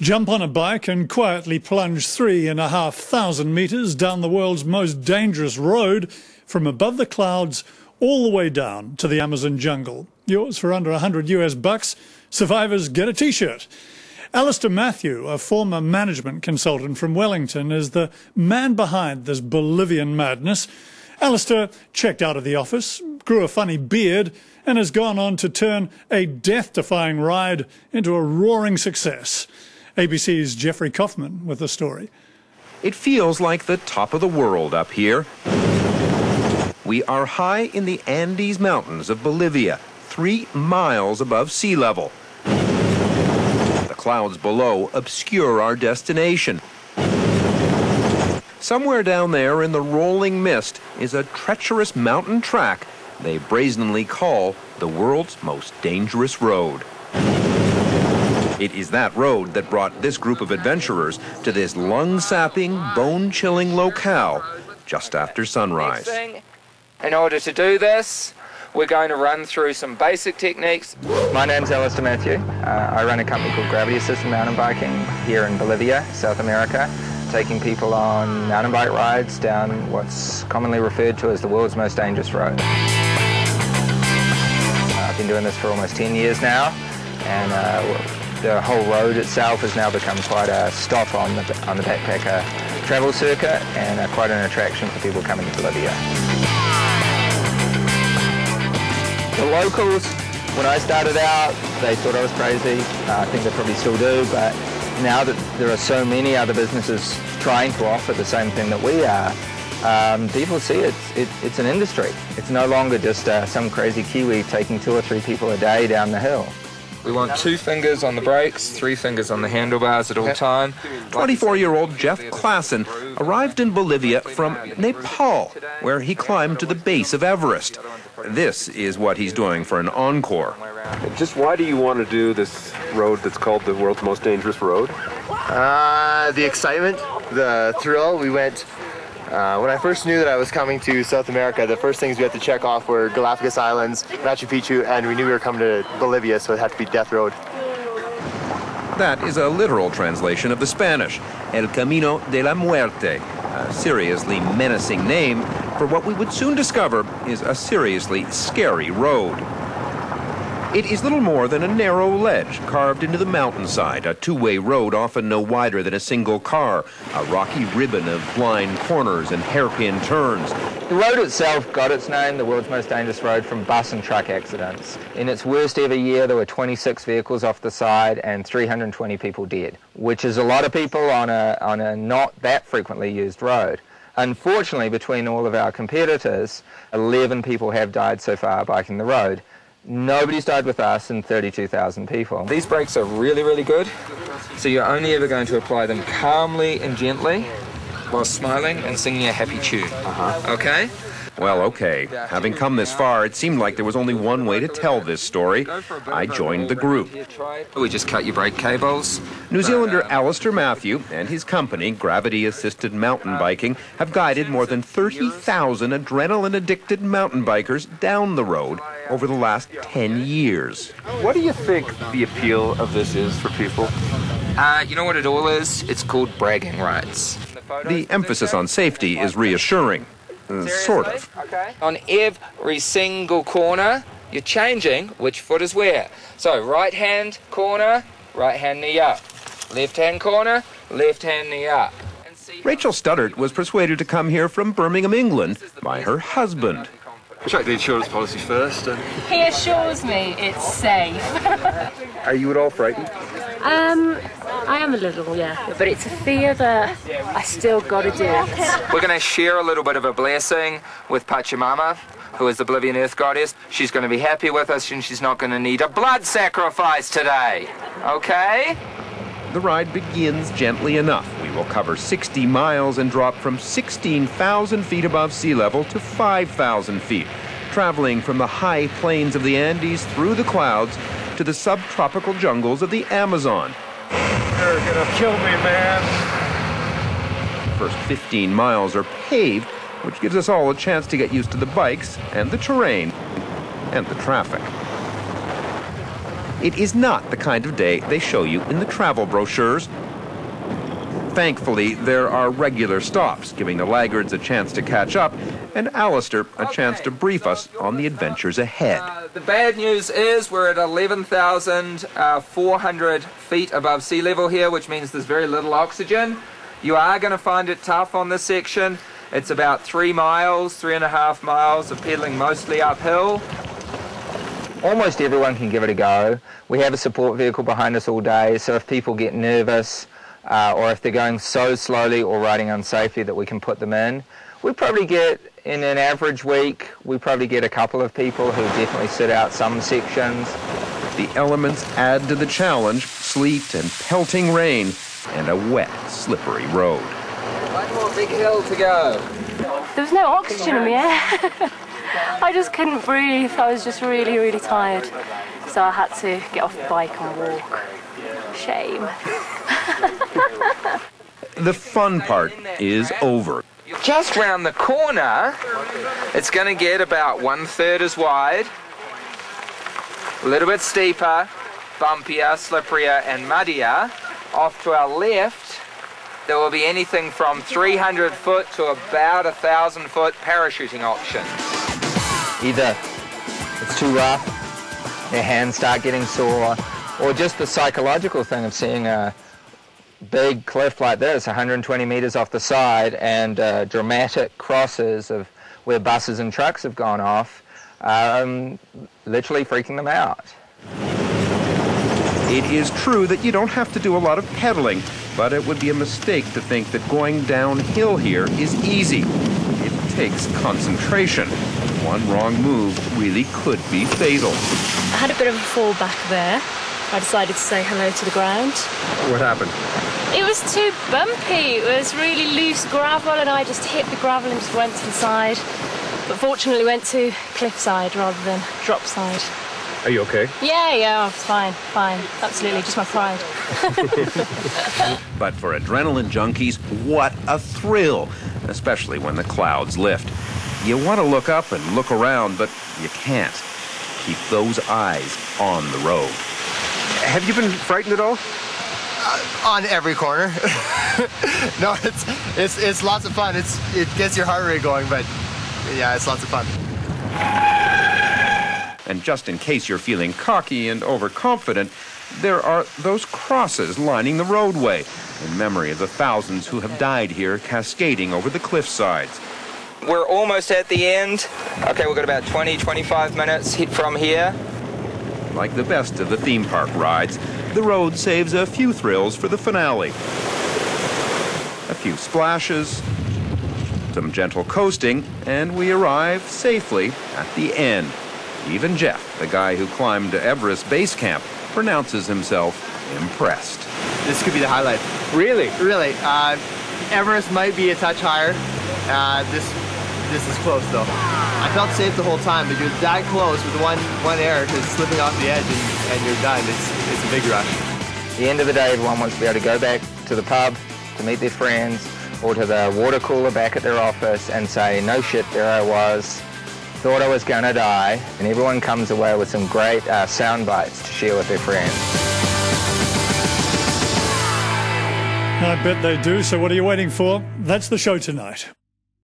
Jump on a bike and quietly plunge 3,500 metres down the world's most dangerous road from above the clouds all the way down to the Amazon jungle. Yours for under $100 US. Survivors get a T-shirt. Alistair Matthew, a former management consultant from Wellington, is the man behind this Bolivian madness. Alistair checked out of the office, grew a funny beard, and has gone on to turn a death-defying ride into a roaring success. ABC's Jeffrey Kaufman with the story. It feels like the top of the world up here. We are high in the Andes Mountains of Bolivia, 3 miles above sea level. The clouds below obscure our destination. Somewhere down there in the rolling mist is a treacherous mountain track they brazenly call the world's most dangerous road. It is that road that brought this group of adventurers to this lung-sapping, bone-chilling locale just after sunrise. In order to do this, we're going to run through some basic techniques. My name's Alistair Matthew. I run a company called Gravity Assisted Mountain Biking here in Bolivia, South America, taking people on mountain bike rides down what's commonly referred to as the world's most dangerous road. I've been doing this for almost 10 years now, and the whole road itself has now become quite a stop on the backpacker travel circuit and quite an attraction for people coming to Bolivia. The locals, when I started out, they thought I was crazy. I think they probably still do, but now that there are so many other businesses trying to offer the same thing that we are, people see it's an industry. It's no longer just some crazy Kiwi taking 2 or 3 people a day down the hill. We want 2 fingers on the brakes, 3 fingers on the handlebars at all time. 24-year-old Jeff Klassen arrived in Bolivia from Nepal, where he climbed to the base of Everest. This is what he's doing for an encore. Just why do you want to do this road that's called the world's most dangerous road? The excitement, the thrill. We went, when I first knew that I was coming to South America, the first things we had to check off were Galapagos Islands, Machu Picchu, and we knew we were coming to Bolivia, so it had to be Death Road. That is a literal translation of the Spanish, El Camino de la Muerte, a seriously menacing name for what we would soon discover is a seriously scary road. It is little more than a narrow ledge carved into the mountainside, a 2-way road often no wider than a single car, a rocky ribbon of blind corners and hairpin turns. The road itself got its name, the world's most dangerous road, from bus and truck accidents. In its worst ever year, there were 26 vehicles off the side and 320 people dead, which is a lot of people on a not that frequently used road. Unfortunately, between all of our competitors, 11 people have died so far biking the road. Nobody's died with us and 32,000 people. These brakes are really, really good, so you're only ever going to apply them calmly and gently while smiling and singing a happy tune. Okay? Well, okay. Having come this far, it seemed like there was only one way to tell this story. I joined the group. We just cut your brake cables. New Zealander Alistair Matthew and his company, Gravity Assisted Mountain Biking, have guided more than 30,000 adrenaline-addicted mountain bikers down the road over the last 10 years. What do you think the appeal of this is for people? You know what it all is? It's called bragging rights. The emphasis on safety is reassuring. Sort of. Okay. On every single corner, you're changing which foot is where. So right hand corner, right hand knee up. Left hand corner, left hand knee up. Rachel Studdert was persuaded to come here from Birmingham, England by her husband. Check the insurance policy first. He assures me it's safe. Are you at all frightened? I am a little, yeah, but it's a fear that I still got to do it. We're going to share a little bit of a blessing with Pachamama, who is the Bolivian earth goddess. She's going to be happy with us and she's not going to need a blood sacrifice today, okay? The ride begins gently enough. We will cover 60 miles and drop from 16,000 feet above sea level to 5,000 feet, traveling from the high plains of the Andes through the clouds to the subtropical jungles of the Amazon. You're gonna kill me, man. The first 15 miles are paved, which gives us all a chance to get used to the bikes and the terrain and the traffic. It is not the kind of day they show you in the travel brochures. Thankfully, there are regular stops, giving the laggards a chance to catch up, and Alistair a chance to brief us on the adventures ahead. The bad news is we're at 11,400 feet above sea level here, which means there's very little oxygen. You are going to find it tough on this section. It's about 3 miles, 3.5 miles of pedaling mostly uphill. Almost everyone can give it a go. We have a support vehicle behind us all day, so if people get nervous or if they're going so slowly or riding unsafely that we can put them in, we probably get, in an average week, we probably get a couple of people who definitely sit out some sections. The elements add to the challenge: sleet and pelting rain and a wet, slippery road. One more big hill to go. There was no oxygen in the air. I just couldn't breathe. I was just really, really tired. So I had to get off the bike and walk. Shame. The fun part is over. Just round the corner, it's going to get about 1/3 as wide, a little bit steeper, bumpier, slipperier and muddier. Off to our left, there will be anything from 300 foot to about 1,000 foot parachuting options. Either it's too rough, their hands start getting sore, or just the psychological thing of seeing a big cliff like this, 120 meters off the side, and dramatic crosses of where buses and trucks have gone off, literally freaking them out. It is true that you don't have to do a lot of pedaling, but it would be a mistake to think that going downhill here is easy. It takes concentration. One wrong move really could be fatal. I had a bit of a fall back there. I decided to say hello to the ground. What happened? It was too bumpy. It was really loose gravel and I just hit the gravel and just went to the side. But fortunately went to cliffside rather than drop side. Are you okay? Yeah, I was fine. Absolutely, just my pride. But for adrenaline junkies, what a thrill, especially when the clouds lift. You want to look up and look around, but you can't. Keep those eyes on the road. Have you been frightened at all? On every corner. No, it's lots of fun. It gets your heart rate going, but yeah, it's lots of fun. And just in case you're feeling cocky and overconfident, there are those crosses lining the roadway in memory of the thousands who have died here cascading over the cliff sides. We're almost at the end. Okay, we've got about 20-25 minutes from here. Like the best of the theme park rides, the road saves a few thrills for the finale. A few splashes, some gentle coasting, and we arrive safely at the end. Even Jeff, the guy who climbed to Everest Base Camp, pronounces himself impressed. This could be the highlight. Really? Really. Everest might be a touch higher. This is close though. I felt safe the whole time, but you're that close with one error to slipping off the edge and you're done. It's a big rush. At the end of the day, everyone wants to be able to go back to the pub to meet their friends or to the water cooler back at their office and say, no shit, there I was. Thought I was gonna die, and everyone comes away with some great sound bites to share with their friends. I bet they do, so what are you waiting for? That's the show tonight.